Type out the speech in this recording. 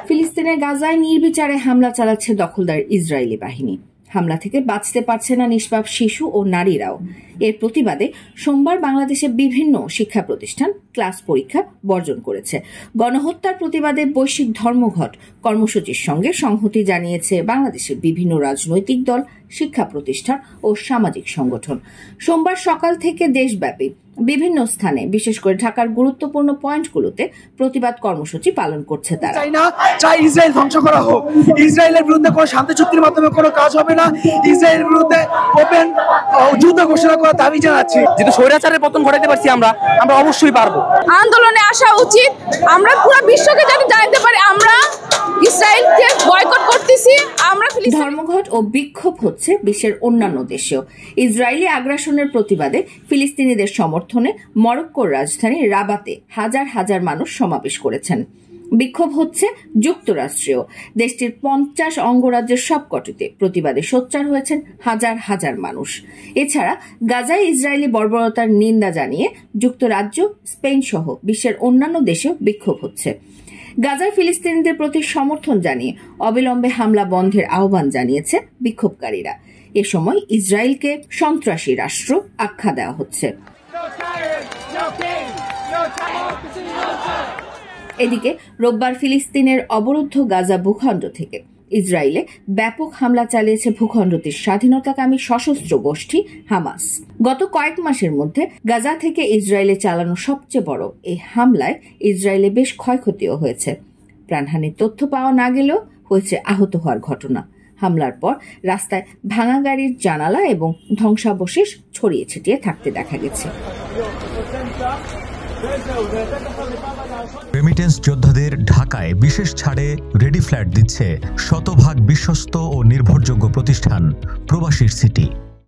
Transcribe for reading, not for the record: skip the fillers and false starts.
ফিলিস্তিনের গাজায় নির্বিচারে হামলা চালাচ্ছে দখলদার ইসরায়েলি বাহিনী। হামলা থেকে বাঁচতে পারছে না নিষ্পাপ শিশু ও নারীরাও। এর প্রতিবাদে সোমবার বাংলাদেশের বিভিন্ন শিক্ষা প্রতিষ্ঠান ক্লাস পরীক্ষা বর্জন করেছে। গণহত্যার প্রতিবাদে বৈশ্বিক ধর্মঘট কর্মসূচির সঙ্গে সংহতি জানিয়েছে বাংলাদেশের বিভিন্ন রাজনৈতিক দল, শিক্ষা প্রতিষ্ঠান ও সামাজিক সংগঠন। সোমবার সকাল থেকে দেশব্যাপী বিভিন্ন স্থানে, বিশেষ করে ঢাকার গুরুত্বপূর্ণ পয়েন্টগুলোতে প্রতিবাদ কর্মসূচি পালন করছে তারা। চাই ইসরায়েল ধ্বংস করা হোক, ইসরায়েলের বিরুদ্ধে কোনো শান্তি চুক্তির মাধ্যমে কোনো কাজ হবে না, ইসরায়েলের বিরুদ্ধে ওপেন যুদ্ধ ঘোষণা করার দাবি জানাচ্ছি। যেহেতু স্বৈরাচারের পতন ঘটাতে পারছি আমরা অবশ্যই পারবো। আন্দোলনে আসা উচিত, আমরা পুরো বিশ্বকে যাতে জানাতে পারি আমরা ইসরায়েলকে বয়কট করতেছি। আমরা ধর্মঘট ও বিক্ষোভ হচ্ছে বিশ্বের অন্যান্য দেশেও। ইসরায়েলি আগ্রাসনের প্রতিবাদে ফিলিস্তিনিদের সমর্থনে মরক্কোর রাজধানী রাবাতে হাজার হাজার মানুষ সমাবেশ করেছেন। বিক্ষোভ হচ্ছে যুক্তরাষ্ট্রেও। দেশটির 50 অঙ্গরাজ্যের সবকটিতে প্রতিবাদে সোচ্চার হয়েছেন হাজার হাজার মানুষ। এছাড়া গাজায় ইসরায়েলি বর্বরতার নিন্দা জানিয়ে যুক্তরাজ্য, স্পেন সহ বিশ্বের অন্যান্য দেশেও বিক্ষোভ হচ্ছে। গাজায় ফিলিস্তিনিদের প্রতি সমর্থন জানিয়ে অবিলম্বে হামলা বন্ধের আহ্বান জানিয়েছে বিক্ষোভকারীরা। এ সময় ইসরায়েলকে সন্ত্রাসী রাষ্ট্র আখ্যা দেওয়া হচ্ছে। এদিকে রোববার ফিলিস্তিনের অবরুদ্ধ গাজা ভূখণ্ড থেকে ইসরায়েলে ব্যাপক হামলা চালিয়েছে ভূখণ্ডটির স্বাধীনতাকামী সশস্ত্র গোষ্ঠী হামাস। গত কয়েক মাসের মধ্যে গাজা থেকে ইসরায়েলে চালানো সবচেয়ে বড় এই হামলায় ইসরায়েলে বেশ ক্ষয়ক্ষতিও হয়েছে। প্রাণহানির তথ্য পাওয়া না গেলেও হয়েছে আহত হওয়ার ঘটনা। হামলার পর রাস্তায় ভাঙা গাড়ির জানালা এবং ধ্বংসাবশেষ ছড়িয়ে ছিটিয়ে থাকতে দেখা গেছে। রেমিটেন্স যোদ্ধাদের ঢাকায় বিশেষ ছাড়ে রেডি ফ্ল্যাট দিচ্ছে শতভাগ বিশ্বস্ত ও নির্ভরযোগ্য প্রতিষ্ঠান প্রবাসীর সিটি।